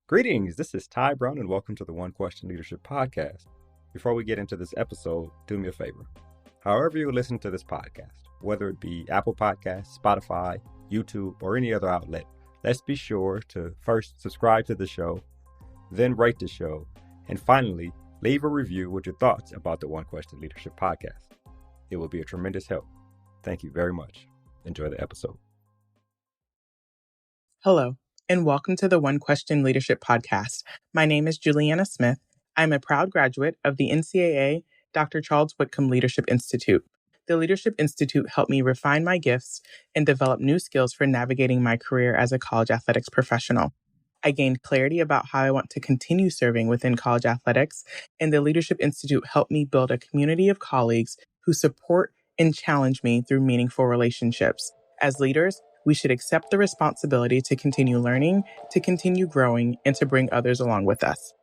Greetings, this is Ty Brown, and welcome to the One Question Leadership Podcast. Before we get into this episode, do me a favor. However you listen to this podcast, whether it be Apple Podcasts, Spotify, YouTube, or any other outlet, let's be sure to first subscribe to the show, then rate the show, and finally, leave a review with your thoughts about the One Question Leadership Podcast. It will be a tremendous help. Thank you very much. Enjoy the episode. Hello, and welcome to the One Question Leadership Podcast. My name is Juliana Smith. I'm a proud graduate of the NCAA Dr. Charles Whitcomb Leadership Institute. The Leadership Institute helped me refine my gifts and develop new skills for navigating my career as a college athletics professional. I gained clarity about how I want to continue serving within college athletics, and the Leadership Institute helped me build a community of colleagues who support and challenge me through meaningful relationships. As leaders, we should accept the responsibility to continue learning, to continue growing, and to bring others along with us.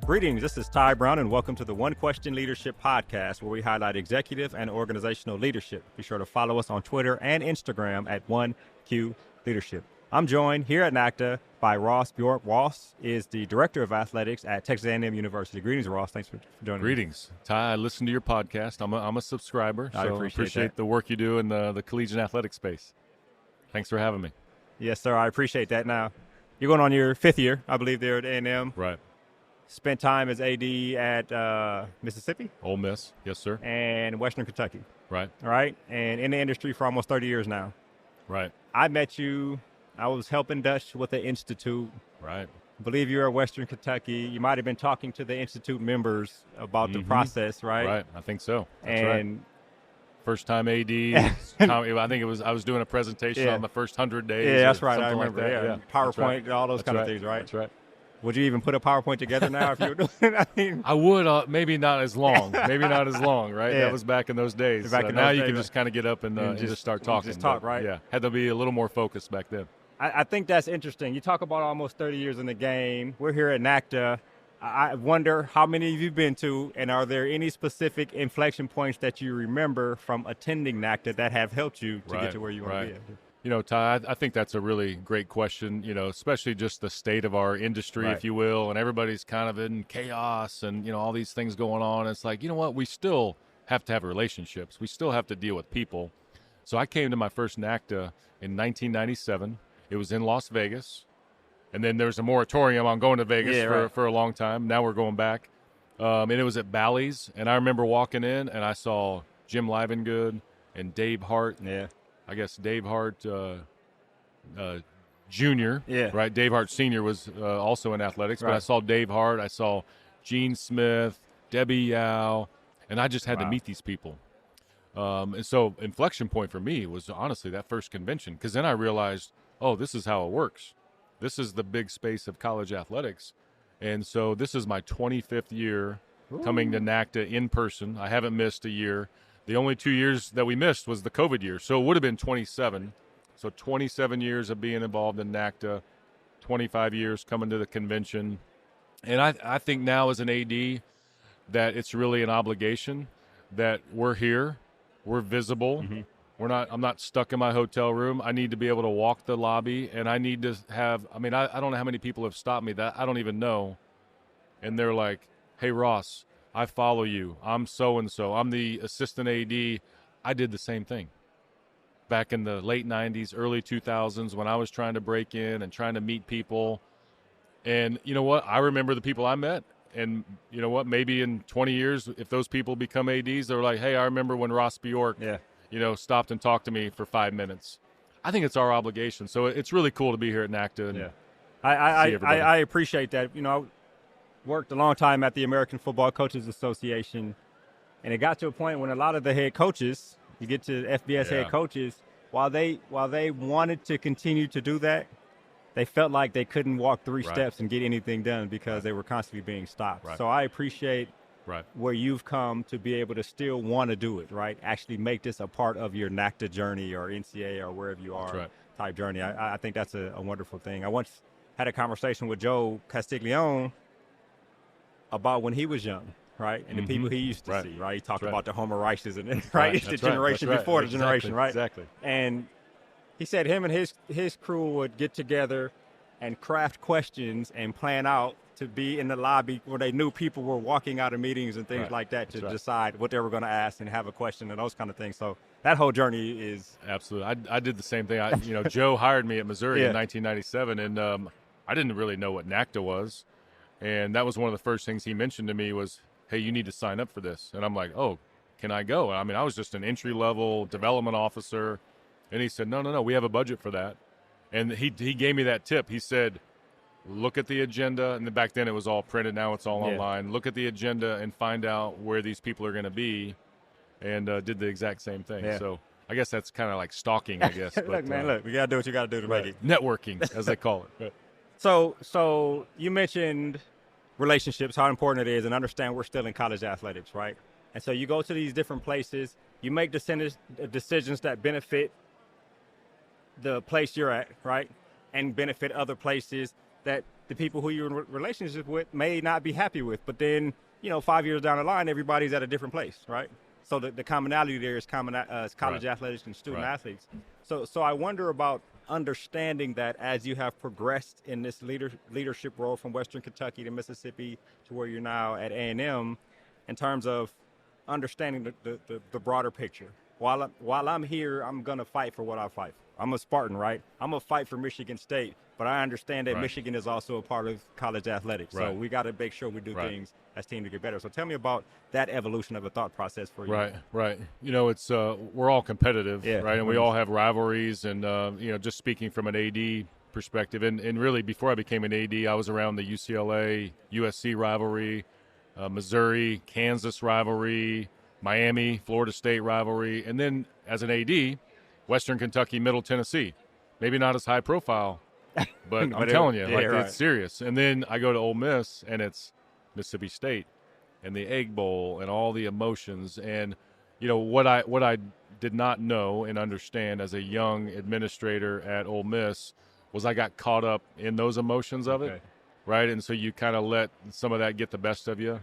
Greetings, this is Ty Brown, and welcome to the One Question Leadership Podcast, where we highlight executive and organizational leadership. Be sure to follow us on Twitter and Instagram at 1Q Leadership. I'm joined here at NACDA by Ross Bjork. Ross is the Director of Athletics at Texas A&M University. Greetings, Ross. Thanks for joining Greetings. Me. Ty, I listen to your podcast. I'm a subscriber, so I appreciate the work you do in the collegiate athletic space. Thanks for having me. Yes, sir. I appreciate that. Now, you're going on your fifth year, I believe, there at A&M. Right. Spent time as AD at Mississippi. Ole Miss, yes, sir. And Western Kentucky. Right. All right. And in the industry for almost 30 years now. Right. I met you. I was helping Dutch with the Institute. Right. I believe you were at Western Kentucky. You might have been talking to the Institute members about the process, right? Right. I think so. That's and right. First time AD. I think I was doing a presentation on the first 100 days. Yeah, that's right. I remember. Like that. Yeah. PowerPoint, all those kind of things, right? That's right. Would you even put a PowerPoint together now if you were doing it? I would, maybe not as long. Right? Yeah. That was back in those days. Now you can just kind of get up and just start talking. Just talk, right? Yeah, had to be a little more focused back then. I think that's interesting. You talk about almost 30 years in the game. We're here at NACDA. I wonder how many of you been to, and are there any specific inflection points that you remember from attending NACDA that have helped you to get to where you want to be? You know, Ty, I think that's a really great question, especially just the state of our industry, if you will, and everybody's kind of in chaos and, all these things going on. It's like, you know what, we still have to have relationships. We still have to deal with people. So I came to my first NACDA in 1997. It was in Las Vegas. And then there was a moratorium on going to Vegas for a long time. Now we're going back. And it was at Bally's. And I remember walking in and I saw Jim Livengood and Dave Hart. Yeah. I guess Dave Hart Jr., right? Dave Hart Sr. was also in athletics, but I saw Dave Hart, I saw Gene Smith, Debbie Yao, and I just had to meet these people. And so inflection point for me was honestly that first convention, because then I realized, oh, this is how it works. This is the big space of college athletics. And so this is my 25th year coming to NACDA in person. I haven't missed a year. The only 2 years that we missed was the COVID year. So it would have been 27. So 27 years of being involved in NACDA, 25 years coming to the convention. And I think now as an AD that it's really an obligation that we're here, we're visible. Mm-hmm. I'm not stuck in my hotel room. I need to be able to walk the lobby, and I need to have, I don't know how many people have stopped me that I don't even know. And they're like, hey, Ross, I follow you. I'm so-and-so. I'm the assistant AD. I did the same thing back in the late 90s, early 2000s when I was trying to break in and trying to meet people. And you know what? I remember the people I met. And you know what? Maybe in 20 years, if those people become ADs, they're like, hey, I remember when Ross Bjork, stopped and talked to me for 5 minutes. I think it's our obligation. So it's really cool to be here at NACDA. And I appreciate that. Worked a long time at the American Football Coaches Association, and it got to a point when a lot of the head coaches, you get to FBS head coaches, while they wanted to continue to do that, they felt like they couldn't walk three steps and get anything done because they were constantly being stopped. So I appreciate where you've come to be able to still want to do it, right? Actually make this a part of your NACDA journey or NCAA or wherever you are type journey. I think that's a wonderful thing. I once had a conversation with Joe Castiglione about when he was young, right? And the people he used to see, right? He talked about the Homer Rices and the That's generation before the generation, right? Exactly. And he said him and his crew would get together and craft questions and plan out to be in the lobby where they knew people were walking out of meetings and things like that to decide what they were going to ask and have a question and those kind of things. So that whole journey is absolutely. I did the same thing. Joe hired me at Missouri in 1997, and I didn't really know what NACDA was, and that was one of the first things he mentioned to me was, "Hey, you need to sign up for this." And I'm like, "Oh, can I go?" I mean, I was just an entry-level development officer, and he said, "No, we have a budget for that." And he gave me that tip. He said, look at the agenda, and then back then it was all printed. Now it's all online. Look at the agenda and find out where these people are going to be, and did the exact same thing. Yeah. So I guess that's kind of like stalking, I guess. But, look, man, you got to do what you got to do to make it. Networking, as they call it. So you mentioned relationships, how important it is, and understand we're still in college athletics, right? And so you go to these different places, you make decisions that benefit the place you're at, right? And benefit other places that the people who you're in relationship with may not be happy with. But then, 5 years down the line, everybody's at a different place, right? So the commonality there is college athletics and student athletes. So I wonder about understanding that as you have progressed in this leadership role from Western Kentucky to Mississippi to where you're now at A&M, in terms of understanding the broader picture. While I'm here, I'm going to fight for what I fight for. I'm a Spartan, right? I'm going to fight for Michigan State, but I understand that Michigan is also a part of college athletics. So we got to make sure we do things as teams to get better. So tell me about that evolution of a thought process for you. Right. It's we're all competitive, right? And we all have rivalries. And, just speaking from an AD perspective, and really before I became an AD, I was around the UCLA-USC rivalry, Missouri, Kansas rivalry, Miami, Florida State rivalry, and then as an AD, Western Kentucky, Middle Tennessee. Maybe not as high profile, but I'm telling you, it's serious. And then I go to Ole Miss, and it's Mississippi State and the Egg Bowl and all the emotions. And, what I did not know and understand as a young administrator at Ole Miss was I got caught up in those emotions of it, right? And so you kind of let some of that get the best of you.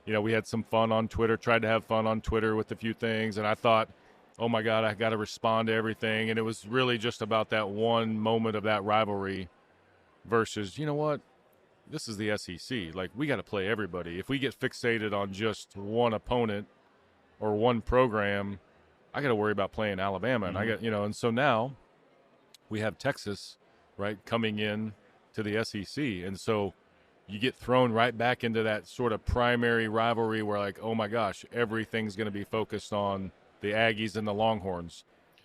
We had some fun on Twitter, tried to have fun on Twitter with a few things, and I thought, oh, my God, I got to respond to everything. And it was really just about that one moment of that rivalry versus, you know what, this is the SEC. Like, we got to play everybody. If we get fixated on just one opponent or one program, I got to worry about playing Alabama. And and so now we have Texas, right, coming in to the SEC. And so you get thrown right back into that sort of primary rivalry where, like, oh, my gosh, everything's going to be focused on the Aggies and the Longhorns.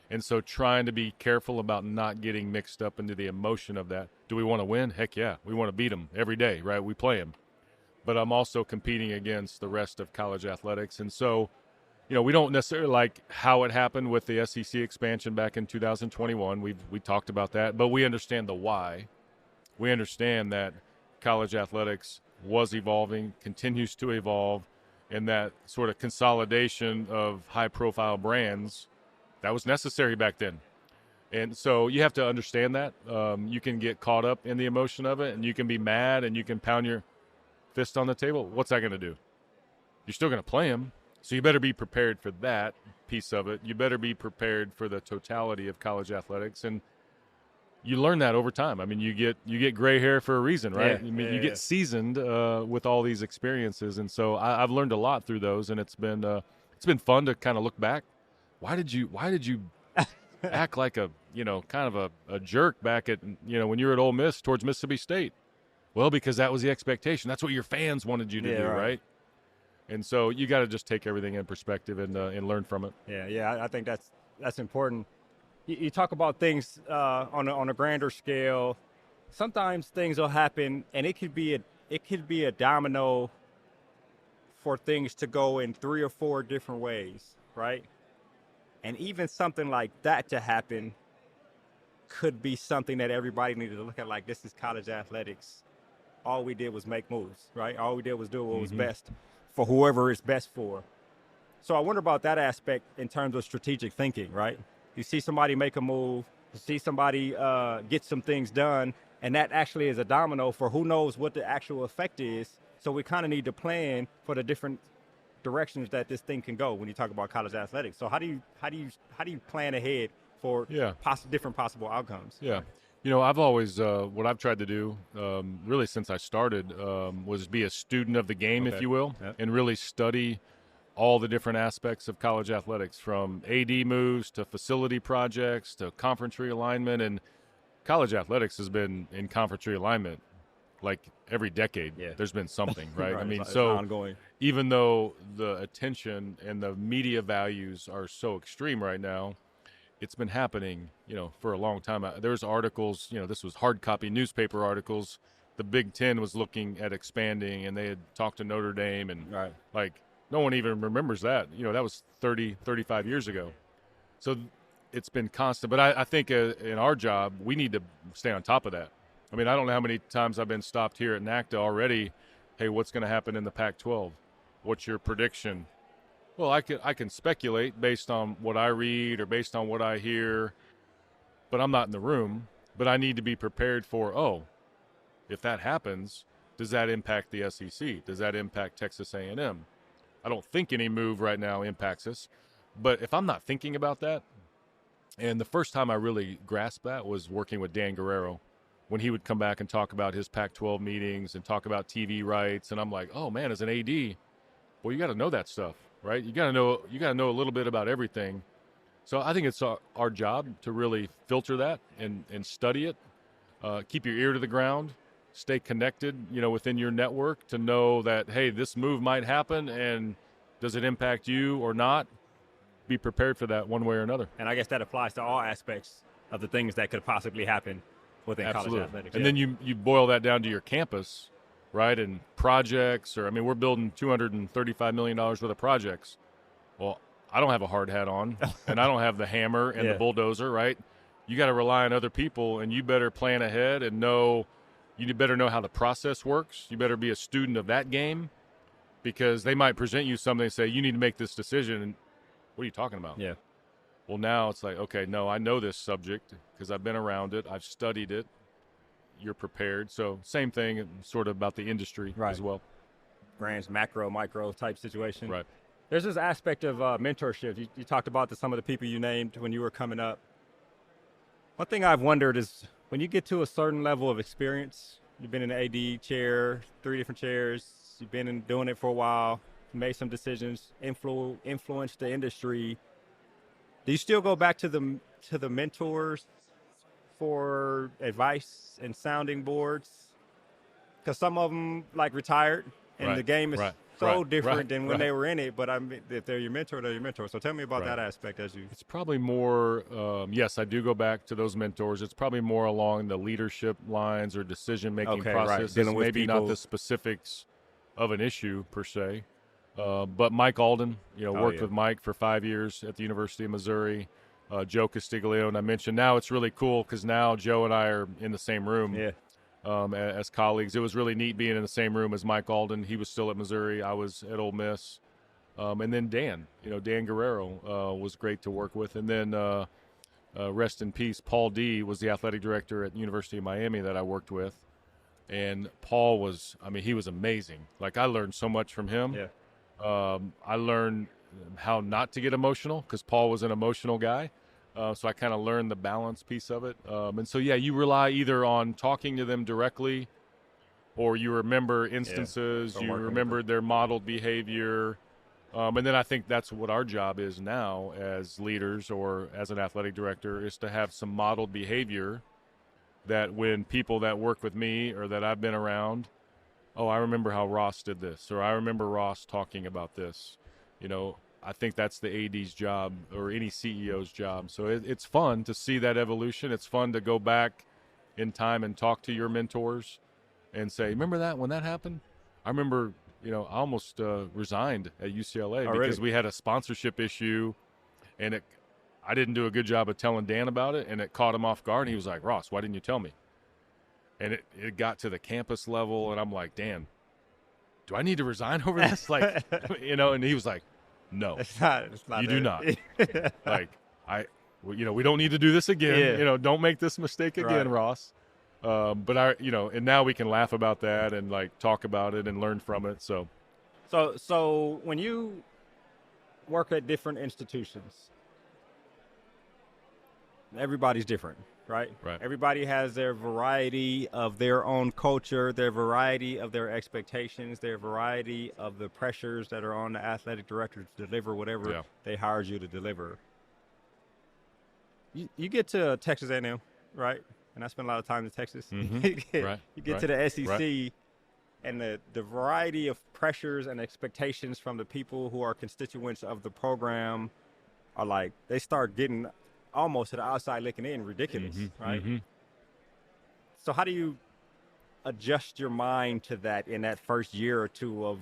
And so trying to be careful about not getting mixed up into the emotion of that. Do we want to win? Heck yeah. We want to beat them every day, right? We play them. But I'm also competing against the rest of college athletics. And so, we don't necessarily like how it happened with the SEC expansion back in 2021. We talked about that. But we understand the why. We understand that college athletics was evolving, continues to evolve, and that sort of consolidation of high-profile brands, that was necessary back then. And so you have to understand that. You can get caught up in the emotion of it, and you can be mad, and you can pound your fist on the table. What's that going to do? You're still going to play them, so you better be prepared for that piece of it. You better be prepared for the totality of college athletics, and you learn that over time. I mean, you get gray hair for a reason, right? You get seasoned with all these experiences, and so I've learned a lot through those, and it's been fun to kind of look back. Why did you act like a kind of a jerk back at when you were at Ole Miss towards Mississippi State? Well, because that was the expectation. That's what your fans wanted you to do, right? And so you got to just take everything in perspective and learn from it. Yeah. I think that's important. You talk about things on a grander scale. Sometimes things will happen, and it could be a domino for things to go in 3 or 4 different ways, right? And even something like that to happen could be something that everybody needed to look at. Like, this is college athletics. All we did was make moves, right? All we did was do what was best for whoever it's best for. So I wonder about that aspect in terms of strategic thinking, right? You see somebody make a move, you see somebody get some things done, and that actually is a domino for who knows what the actual effect is. So we kind of need to plan for the different directions that this thing can go when you talk about college athletics. So how do you plan ahead for different possible outcomes? Yeah. I've always, what I've tried to do, really since I started, was be a student of the game, if you will, and really study all the different aspects of college athletics, from AD moves to facility projects to conference realignment. And college athletics has been in conference realignment like every decade. There's been something, right? Right. I mean, it's so ongoing. Even though the attention and the media values are so extreme right now, it's been happening, for a long time. There's articles, this was hard copy newspaper articles. The Big Ten was looking at expanding, and they had talked to Notre Dame, and no one even remembers that. That was 30, 35 years ago. So it's been constant. But I think in our job, we need to stay on top of that. I mean, I don't know how many times I've been stopped here at NACDA already. Hey, what's going to happen in the Pac-12? What's your prediction? Well, I can speculate based on what I read or based on what I hear, but I'm not in the room. But I need to be prepared for, if that happens, does that impact the SEC? Does that impact Texas A&M? I don't think any move right now impacts us. But if I'm not thinking about that, and the first time I really grasped that was working with Dan Guerrero, when he would come back and talk about his Pac-12 meetings and talk about TV rights, and I'm like, oh man, as an AD, well, you got to know that stuff, right? You got to know a little bit about everything. So I think it's our job to really filter that and study it. Keep your ear to the ground. Stay connected, within your network to know that, hey, this move might happen, and does it impact you or not? Be prepared for that one way or another. And I guess that applies to all aspects of the things that could possibly happen within college athletics. And then you boil that down to your campus, right? And projects, we're building $235 million worth of projects. Well, I don't have a hard hat on, and I don't have the hammer and the bulldozer, right? You got to rely on other people, and you better plan ahead and know. You better know how the process works. You better be a student of that game, because they might present you something and say, you need to make this decision. And what are you talking about? Yeah. Well, now it's like, okay, no, I know this subject because I've been around it. I've studied it. You're prepared. So same thing sort of about the industry as well. Grand, macro, micro type situation. Right. There's this aspect of mentorship. You talked about some of the people you named when you were coming up. One thing I've wondered is when you get to a certain level of experience, you've been in the AD chair, 3 different chairs, you've been doing it for a while, made some decisions, influenced the industry. Do you still go back to the mentors for advice and sounding boards? Because some of them retired, and the game is so different than when they were in it. But if they're your mentor, they're your mentor. So tell me about that aspect as you. It's probably more. Yes, I do go back to those mentors. It's probably more along the leadership lines or decision-making process. Dealing with maybe people. Not the specifics of an issue per se. But Mike Alden, worked with Mike for 5 years at the University of Missouri. Joe Castiglione, I mentioned. Now it's really cool because now Joe and I are in the same room as colleagues. It was really neat being in the same room as Mike Alden. He was still at Missouri. I was at Ole Miss. And then Dan, Dan Guerrero was great to work with. And then rest in peace, Paul D. was the athletic director at the University of Miami that I worked with. And Paul was, he was amazing. I learned so much from him. Yeah. I learned how not to get emotional because Paul was an emotional guy. So I kind of learned the balance piece of it. And so, you rely either on talking to them directly or you remember instances, you remembered their modeled behavior. And then I think that's what our job is now as leaders or as an athletic director is to have some modeled behavior that when people that work with me or that I've been around, I remember how Ross did this, or I remember Ross talking about this. I think that's the AD's job or any CEO's job. So it's fun to see that evolution. It's fun to go back in time and talk to your mentors and say, remember that when that happened? I remember, I almost resigned at UCLA because we had a sponsorship issue and I didn't do a good job of telling Dan about it, and it caught him off guard. And he was like, Ross, why didn't you tell me? And it got to the campus level, and I'm like, Dan, do I need to resign over this? And he was like, no, it's not you do not. We don't need to do this again. Don't make this mistake again, Ross. But and now we can laugh about that and like talk about it and learn from it. So when you work at different institutions, everybody's different, right? Right. Everybody has their variety of their own culture, their variety of their expectations, their variety of the pressures that are on the athletic director to deliver whatever they hired you to deliver. You get to Texas A&M, right? And I spent a lot of time in Texas. Mm-hmm. You get to the SEC, and the variety of pressures and expectations from the people who are constituents of the program are like, they start getting almost to the outside looking in ridiculous, right? Mm-hmm. So how do you adjust your mind to that in that first year or two of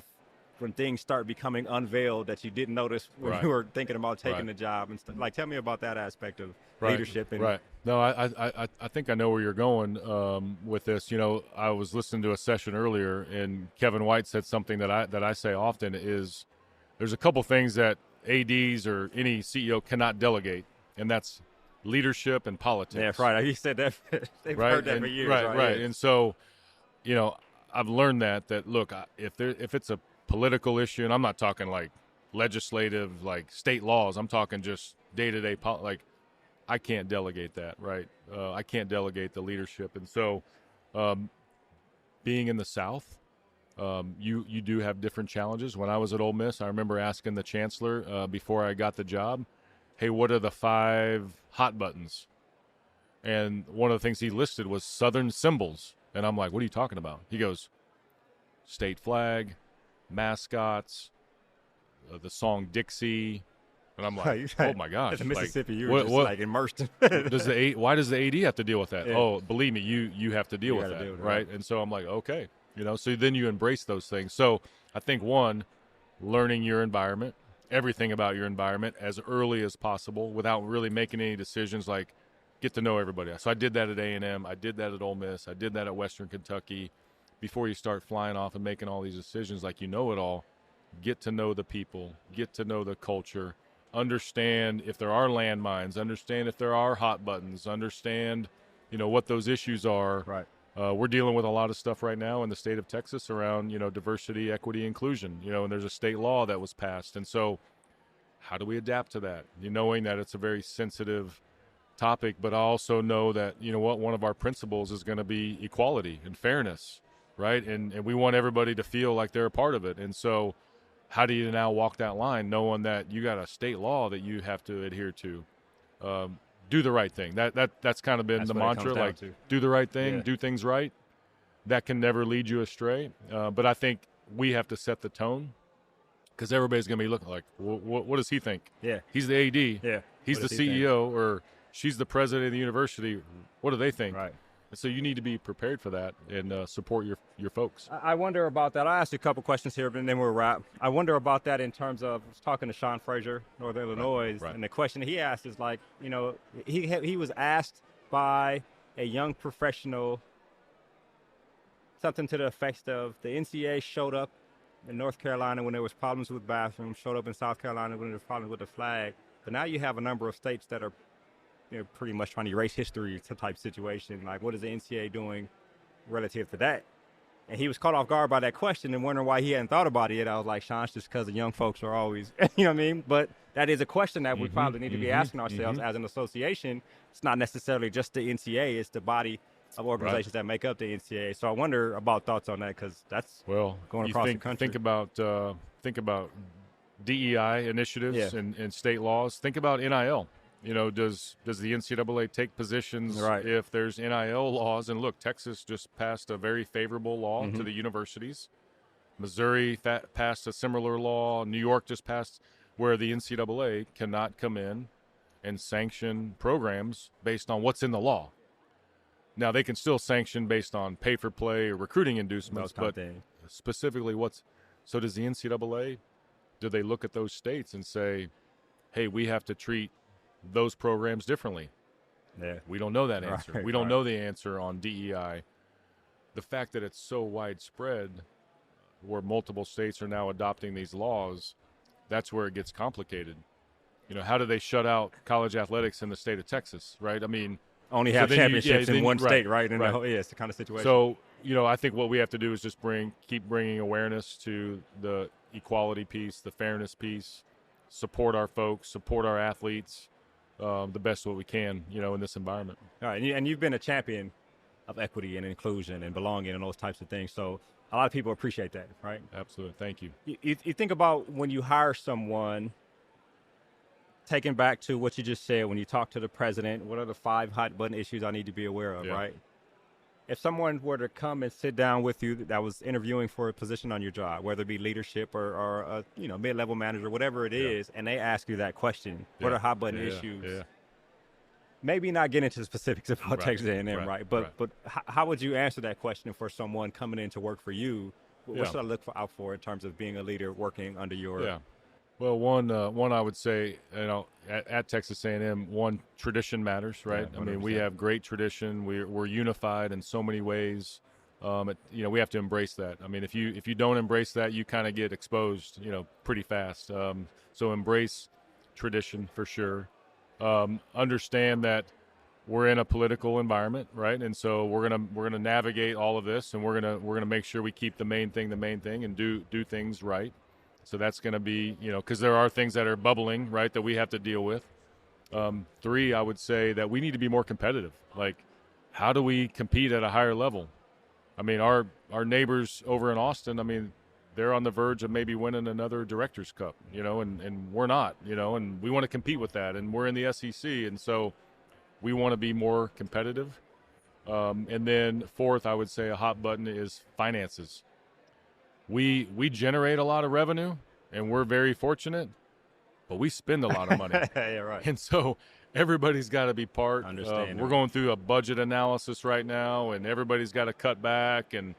when things start becoming unveiled that you didn't notice when you were thinking about taking the job and stuff? Like, tell me about that aspect of leadership. And No, I think I know where you're going with this. I was listening to a session earlier, and Kevin White said something that I say often is there's a couple things that ADs or any CEO cannot delegate, and that's leadership and politics. Yeah, right. He said that. They've heard that for years. Right. And so, I've learned that look, if it's a political issue, and I'm not talking like legislative, like state laws, I'm talking just day-to-day, like I can't delegate that, right? I can't delegate the leadership. And so being in the South, you do have different challenges. When I was at Ole Miss, I remember asking the chancellor before I got the job, hey, what are the 5 hot buttons? And one of the things he listed was Southern symbols. And I'm like, what are you talking about? He goes, state flag, mascots, the song Dixie. And I'm like, oh my gosh! As a Mississippi, like, you were just like immersed. Why does the AD have to deal with that? Yeah. Oh, believe me, you have to deal with that, right? And so I'm like, okay, So then you embrace those things. So I think one, learning your environment, everything about your environment as early as possible, without really making any decisions. Like, get to know everybody. So I did that at A&M. I did that at Ole Miss. I did that at Western Kentucky. Before you start flying off and making all these decisions, like it all, get to know the people, get to know the culture. Understand if there are landmines, understand if there are hot buttons, understand, what those issues are. Right. We're dealing with a lot of stuff right now in the state of Texas around, diversity, equity, inclusion, and there's a state law that was passed. And so how do we adapt to that? Knowing that it's a very sensitive topic, but I also know that, one of our principles is going to be equality and fairness, right? And we want everybody to feel like they're a part of it. And so how do you now walk that line knowing that you got a state law that you have to adhere to? Do the right thing. That's kind of been the mantra, like do the right thing, do things right. That can never lead you astray. But I think we have to set the tone because everybody's going to be looking like, what does he think? Yeah. He's the AD. Yeah. He's the CEO or she's the president of the university. What do they think? Right. So you need to be prepared for that and support your folks. I wonder about that. I asked you a couple questions here, but then we'll wrap. I wonder about that in terms of, I was talking to Sean Frazier, Northern Illinois, and the question he asked is like, he was asked by a young professional something to the effect of the NCAA showed up in North Carolina when there was problems with bathrooms, showed up in South Carolina when there was problems with the flag. But now you have a number of states that are pretty much trying to erase history type situation. Like, what is the NCAA doing relative to that? And he was caught off guard by that question and wondering why he hadn't thought about it yet. I was like, Sean, it's just because the young folks are always, you know what I mean? But that is a question that we probably need to be asking ourselves as an association. It's not necessarily just the NCAA, it's the body of organizations that make up the NCAA. So I wonder about thoughts on that because that's going across the country. Think about DEI initiatives and state laws. Think about NIL. Does the NCAA take positions if there's NIL laws? And look, Texas just passed a very favorable law to the universities. Missouri passed a similar law. New York just passed where the NCAA cannot come in and sanction programs based on what's in the law. Now, they can still sanction based on pay-for-play or recruiting inducements, but specifically so does the NCAA, do they look at those states and say, hey, we have to treat those programs differently? We don't know that answer. We don't know the answer on DEI. The fact that it's so widespread where multiple states are now adopting these laws, that's where it gets complicated. How do they shut out college athletics in the state of Texas, right? I mean, only have championships in one state, right? Right. It's the kind of situation. So, I think what we have to do is just keep bringing awareness to the equality piece, the fairness piece, support our folks, support our athletes the best way we can, in this environment. All right, and you've been a champion of equity and inclusion and belonging and those types of things. So a lot of people appreciate that, right? Absolutely. Thank you. You think about when you hire someone, taking back to what you just said, when you talk to the president, what are the 5 hot button issues I need to be aware of, right? If someone were to come and sit down with you that was interviewing for a position on your job, whether it be leadership or a mid-level manager, whatever it is, and they ask you that question, what are hot button issues? Yeah. Maybe not get into the specifics about Texas A&M, right? But how would you answer that question for someone coming in to work for you? What should I look out for in terms of being a leader working under your? Yeah. Well, one I would say, at Texas A&M, one, tradition matters, right? Yeah, I mean, we have great tradition. We're unified in so many ways. We have to embrace that. I mean, if you don't embrace that, you kind of get exposed, pretty fast. So embrace tradition for sure. Understand that we're in a political environment, right? And so we're gonna navigate all of this, and we're gonna make sure we keep the main thing, and do things right. So that's going to be, because there are things that are bubbling, right, that we have to deal with. 3, I would say that we need to be more competitive. Like, how do we compete at a higher level? I mean, our neighbors over in Austin, I mean, they're on the verge of maybe winning another Directors' Cup, and we're not, and we want to compete with that. And we're in the SEC, and so we want to be more competitive. And then 4th, I would say a hot button is finances. We generate a lot of revenue, and we're very fortunate, but we spend a lot of money. Yeah, right. And so everybody's got to be part. We're going through a budget analysis right now, and everybody's got to cut back. And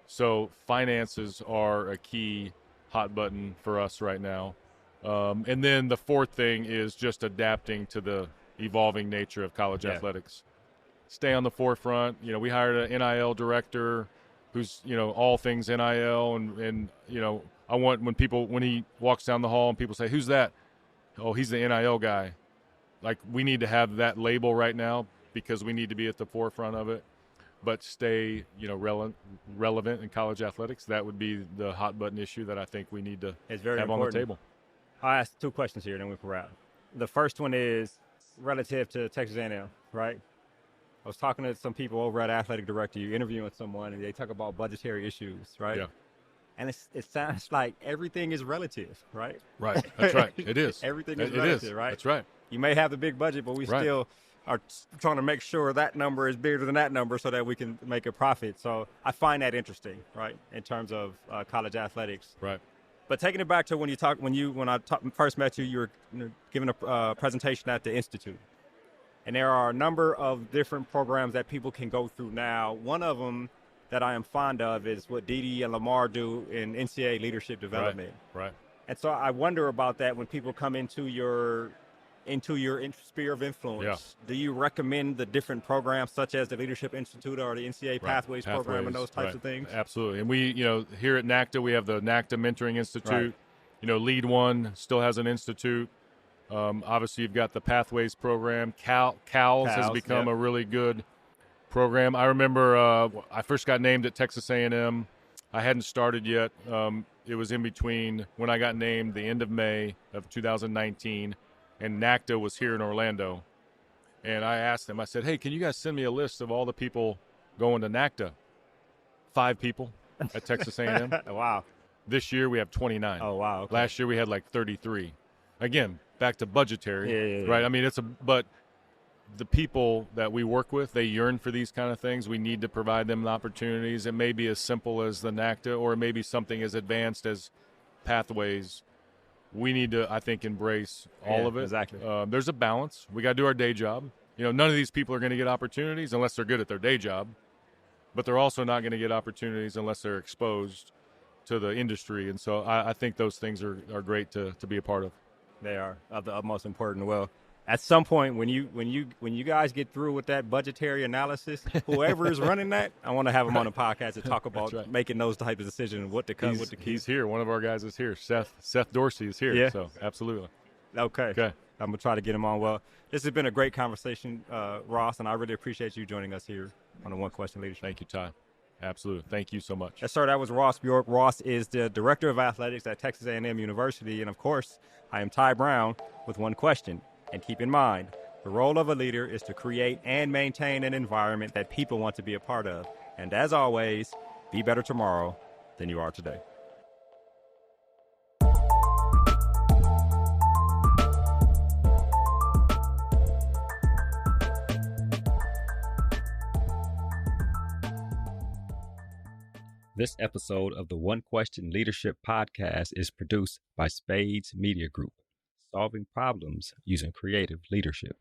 so finances are a key hot button for us right now. And then the 4th thing is just adapting to the evolving nature of college athletics. Stay on the forefront. We hired an NIL director who's, all things NIL, and I want when he walks down the hall and people say, "Who's that?" "Oh, he's the NIL guy." Like, we need to have that label right now because we need to be at the forefront of it, but stay, relevant in college athletics. That would be the hot button issue that I think we need to have on the table. I'll ask 2 questions here, then we can wrap. The first one is relative to Texas A&M, right? I was talking to some people over at Athletic Director. You're interviewing someone, and they talk about budgetary issues, right? Yeah. And it sounds like everything is relative, right? Right. That's right. It is. Everything is relative, right? That's right. You may have the big budget, but we still are trying to make sure that number is bigger than that number so that we can make a profit. So I find that interesting, right, in terms of college athletics. Right. But taking it back to when I first met you, you were giving a presentation at the Institute. And there are a number of different programs that people can go through now. One of them that I am fond of is what Didi and Lamar do in NCAA leadership development. Right. And so I wonder about that when people come into your sphere of influence. Yeah. Do you recommend the different programs such as the Leadership Institute or the NCAA Pathways program and those types of things? Absolutely. And we, here at NACDA, we have the NACDA Mentoring Institute. Right. Lead One still has an institute. Obviously, you've got the Pathways program. CALS has become a really good program. I remember I first got named at Texas A&M. I hadn't started yet. It was in between when I got named the end of May of 2019, and NACDA was here in Orlando. And I asked them, I said, "Hey, can you guys send me a list of all the people going to NACDA?" 5 people at Texas A&M. Wow. This year we have 29. Oh, wow. Okay. Last year we had like 33. Again, back to budgetary, right? I mean, but the people that we work with, they yearn for these kind of things. We need to provide them opportunities. It may be as simple as the NACDA, or it may be something as advanced as Pathways. We need to, I think, embrace all of it. Exactly. There's a balance. We got to do our day job. None of these people are going to get opportunities unless they're good at their day job, but they're also not going to get opportunities unless they're exposed to the industry. And so I think those things are great to be a part of. They are of the utmost important. Well, at some point when you guys get through with that budgetary analysis, whoever is running that, I want to have them on a podcast to talk about making those types of decisions, what to cut, what to keep. He's here. One of our guys is here. Seth Dorsey is here. Yeah. So absolutely. Okay. I'm going to try to get him on. Well, this has been a great conversation, Ross, and I really appreciate you joining us here on the One Question Leadership. Thank you, Ty. Absolutely. Thank you so much. Yes, sir. That was Ross Bjork. Ross is the Director of Athletics at Texas A&M University. And, of course, I am Ty Brown with one question. And keep in mind, the role of a leader is to create and maintain an environment that people want to be a part of. And as always, be better tomorrow than you are today. This episode of the One Question Leadership Podcast is produced by Spades Media Group, solving problems using creative leadership.